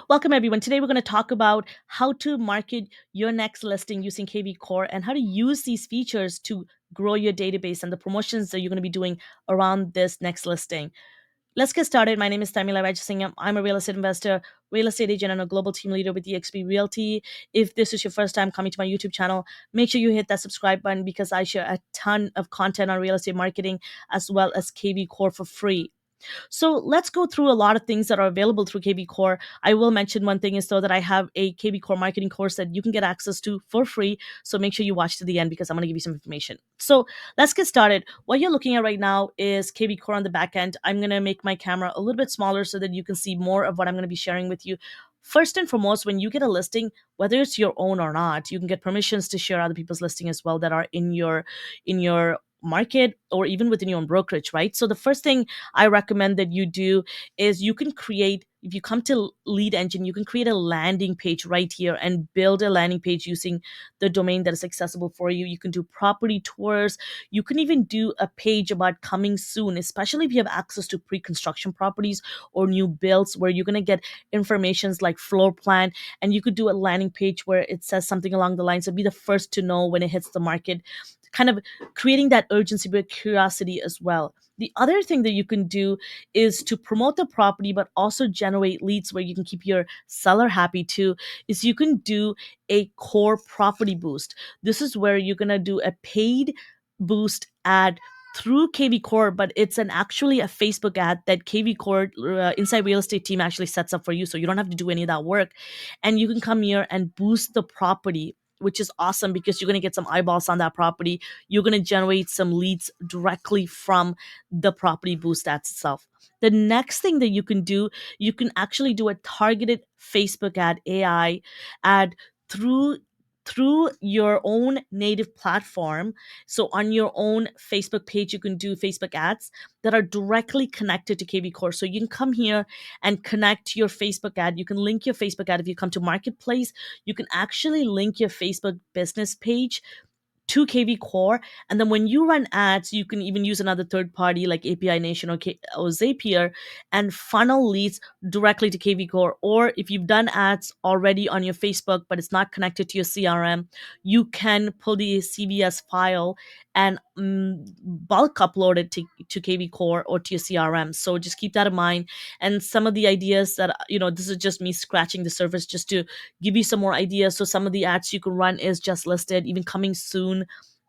Welcome, everyone. Today, we're going to talk about how to market your next listing using kvCORE and how to use these features to grow your database and the promotions that you're going to be doing around this next listing. Let's get started. My name is Tharmila Rajasingam. I'm a real estate investor, real estate agent, and a global team leader with eXp Realty. If this is your first time coming to my YouTube channel, make sure you hit that subscribe button because I share a ton of content on real estate marketing as well as kvCORE for free. So let's go through a lot of things that are available through kvCORE. I will mention one thing is though that I have a kvCORE marketing course that you can get access to for free. So make sure you watch to the end because I'm going to give you some information. So let's get started. What you're looking at right now is kvCORE on the back end. I'm going to make my camera a little bit smaller so that you can see more of what I'm going to be sharing with you. First and foremost, when you get a listing, whether it's your own or not, you can get permissions to share other people's listing as well that are in your market or even within your own brokerage, right? So the first thing I recommend that you do is you can create, if you come to Lead Engine, you can create a landing page right here and build a landing page using the domain that is accessible for you. You can do property tours. You can even do a page about coming soon, especially if you have access to pre-construction properties or new builds where you're going to get informations like floor plan. And you could do a landing page where it says something along the lines of be the first to know when it hits the market, kind of creating that urgency but curiosity as well. The other thing that you can do is to promote the property but also generate leads where you can keep your seller happy too, is you can do a core property boost. This is where you're going to do a paid boost ad through kvCORE, but it's an actually a Facebook ad that kvCORE inside real estate team actually sets up for you, so you don't have to do any of that work. And you can come here and boost the property, which is awesome because you're going to get some eyeballs on that property. You're going to generate some leads directly from the property boost ads itself. The next thing that you can do, you can actually do a targeted Facebook ad, AI ad through your own native platform. So on your own Facebook page, you can do Facebook ads that are directly connected to kvCORE. So you can come here and connect your Facebook ad. You can link your Facebook ad. If you come to Marketplace, you can actually link your Facebook business page to kvCORE. And then when you run ads, you can even use another third party like API Nation or Zapier and funnel leads directly to kvCORE. Or if you've done ads already on your Facebook, but it's not connected to your CRM, you can pull the CVS file and bulk upload it to kvCORE or to your CRM. So just keep that in mind. And some of the ideas that, this is just me scratching the surface just to give you some more ideas. So some of the ads you can run is just listed, even coming soon.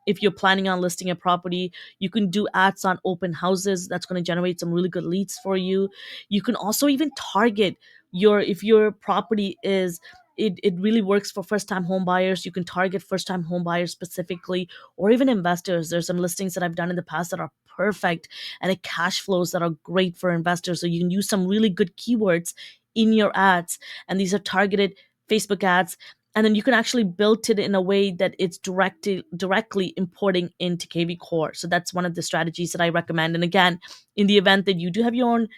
If you're planning on listing a property, you can do ads on open houses. That's going to generate some really good leads for you. You can also even target if your property is it really works for first time home buyers. You can target first time home buyers specifically, or even investors. There's some listings that I've done in the past that are perfect and it cash flows that are great for investors. So you can use some really good keywords in your ads, and these are targeted Facebook ads. And then you can actually build it in a way that it's directly importing into kvCORE. So that's one of the strategies that I recommend. And again, in the event that you do have your own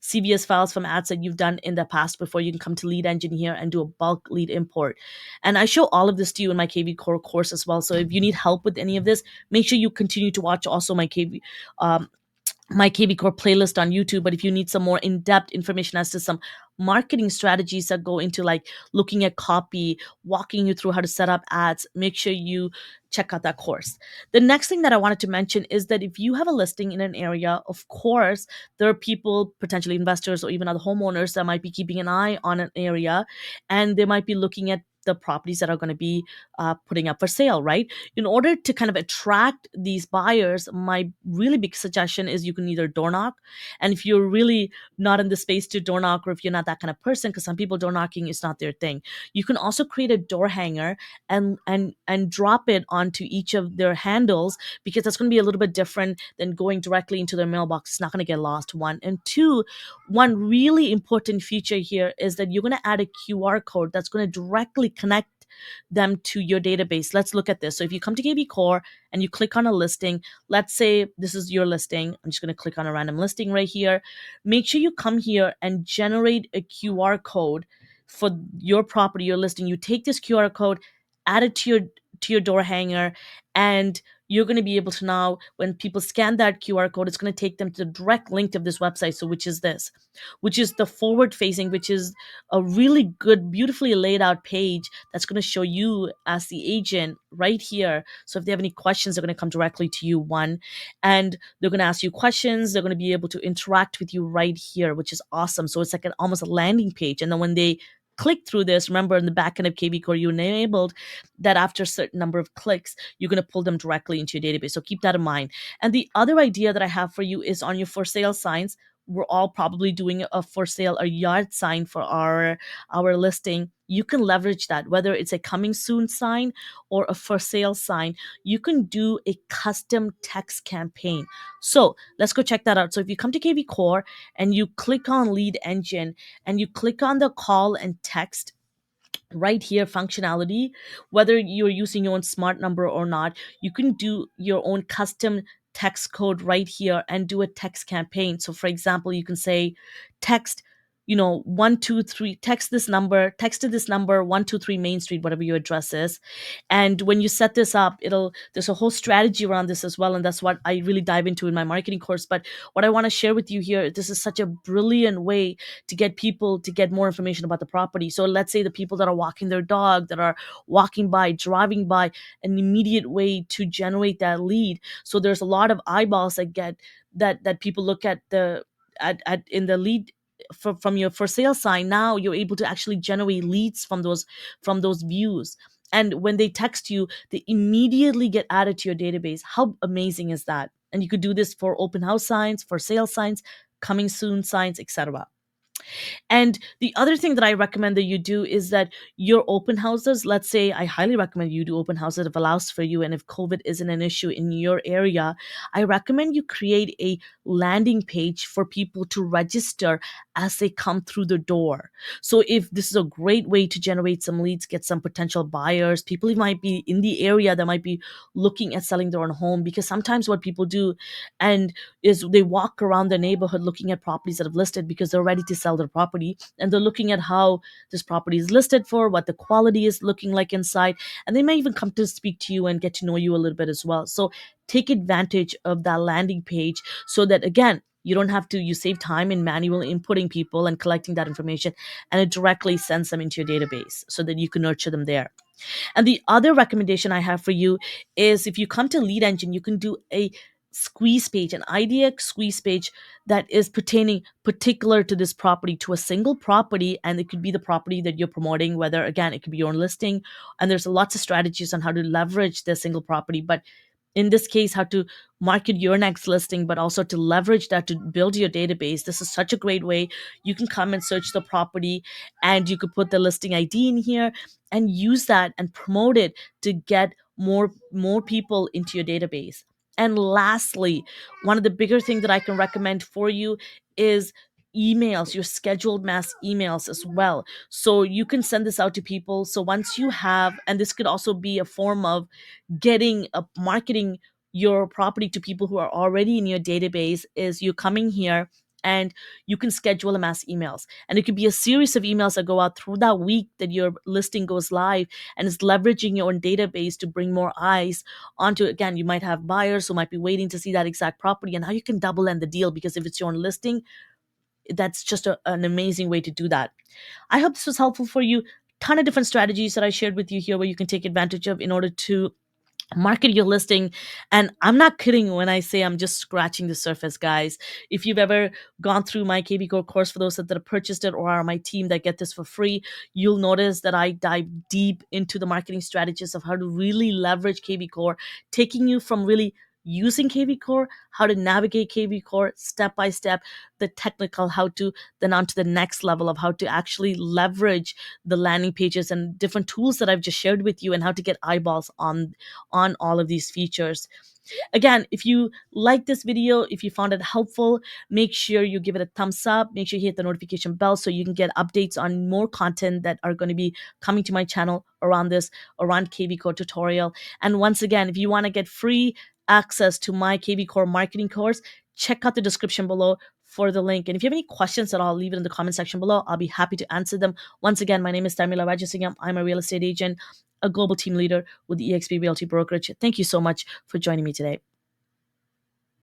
CVS files from ads that you've done in the past before, you can come to Lead Engine here and do a bulk lead import. And I show all of this to you in my kvCORE course as well. So if you need help with any of this, make sure you continue to watch also my kvCORE playlist on YouTube. But if you need some more in-depth information as to some marketing strategies that go into like looking at copy, walking you through how to set up ads, make sure you check out that course. The next thing that I wanted to mention is that if you have a listing in an area, of course, there are people, potentially investors or even other homeowners that might be keeping an eye on an area, and they might be looking at the properties that are going to be putting up for sale, right? In order to kind of attract these buyers, my really big suggestion is you can either door knock. And if you're really not in the space to door knock, or if you're not that kind of person, because some people door knocking is not their thing, you can also create a door hanger and drop it onto each of their handles, because that's going to be a little bit different than going directly into their mailbox. It's not going to get lost, one. And two, one really important feature here is that you're going to add a QR code that's going to directly connect them to your database. Let's look at this. So if you come to kvCORE and you click on a listing, let's say this is your listing. I'm just going to click on a random listing right here. Make sure you come here and generate a QR code for your property, your listing. You take this QR code, add it to your door hanger, and you're going to be able to now, when people scan that QR code, it's going to take them to the direct link of this website. So, which is this, which is the forward facing, which is a really good, beautifully laid out page that's going to show you as the agent right here. So, if they have any questions, they're going to come directly to you, one, and they're going to ask you questions. They're going to be able to interact with you right here, which is awesome. So, it's like almost a landing page. And then when they click through this, remember in the back end of kvCORE, you enabled that after a certain number of clicks, you're going to pull them directly into your database. So keep that in mind. And the other idea that I have for you is on your for sale signs. We're all probably doing a for sale, a yard sign for our listing. You can leverage that, whether it's a coming soon sign or a for sale sign. You can do a custom text campaign. So let's go check that out. So if you come to kvCORE and you click on lead engine and you click on the call and text right here functionality, whether you're using your own smart number or not, you can do your own custom text code right here and do a text campaign. So for example, you can say text, 123, text to this number 123 Main Street, whatever your address is. And when you set this up, there's a whole strategy around this as well, and that's what I really dive into in my marketing course. But what I want to share with you here, this is such a brilliant way to get people to get more information about the property. So let's say the people that are walking their dog, that are walking by, driving by, an immediate way to generate that lead. So there's a lot of eyeballs that get that people look at at in the lead from your for sale sign. Now you're able to actually generate leads from those views. And when they text you, they immediately get added to your database. How amazing is that? And you could do this for open house signs, for sale signs, coming soon signs, etc. And the other thing that I recommend that you do is that your open houses, let's say I highly recommend you do open houses if allows for you, and if COVID isn't an issue in your area, I recommend you create a landing page for people to register as they come through the door. So if this is a great way to generate some leads, get some potential buyers, people who might be in the area that might be looking at selling their own home, because sometimes what people do and is they walk around the neighborhood looking at properties that have listed because they're ready to sell their property, and they're looking at how this property is listed for, what the quality is looking like inside, and they may even come to speak to you and get to know you a little bit as well. So take advantage of that landing page so that, again, you save time in manually inputting people and collecting that information, and it directly sends them into your database so that you can nurture them there. And the other recommendation I have for you is, if you come to lead engine, you can do a squeeze page, an idea squeeze page that is pertaining particular to this property, to a single property. And it could be the property that you're promoting, whether, again, it could be your own listing. And there's lots of strategies on how to leverage the single property. But in this case, how to market your next listing, but also to leverage that to build your database. This is such a great way. You can come and search the property, and you could put the listing ID in here and use that and promote it to get more people into your database. And lastly, one of the bigger things that I can recommend for you is emails, your scheduled mass emails as well. So you can send this out to people. So once you have, and this could also be a form of getting marketing your property to people who are already in your database, is you coming here and you can schedule a mass emails, and it could be a series of emails that go out through that week that your listing goes live, and it's leveraging your own database to bring more eyes onto, again, you might have buyers who might be waiting to see that exact property, and how you can double end the deal, because if it's your own listing, that's just an amazing way to do that. I hope this was helpful for you. Ton of different strategies that I shared with you here where you can take advantage of in order to market your listing. And I'm not kidding when I say I'm just scratching the surface, guys. If you've ever gone through my kvCORE course, for those that have purchased it or are on my team that get this for free, you'll notice that I dive deep into the marketing strategies of how to really leverage kvCORE, taking you from really using kvCORE, how to navigate kvCORE step by step, the technical how to, then on to the next level of how to actually leverage the landing pages and different tools that I've just shared with you, and how to get eyeballs on all of these features. Again, if you like this video, if you found it helpful, make sure you give it a thumbs up. Make sure you hit the notification bell so you can get updates on more content that are going to be coming to my channel around kvCORE tutorial. And once again, if you want to get free access to my kvCORE marketing course, check out the description below for the link. And if you have any questions at all, leave it in the comment section below. I'll be happy to answer them. Once again, my name is Tharmila Rajasingam. I'm a real estate agent, a global team leader with the eXp Realty Brokerage. Thank you so much for joining me today.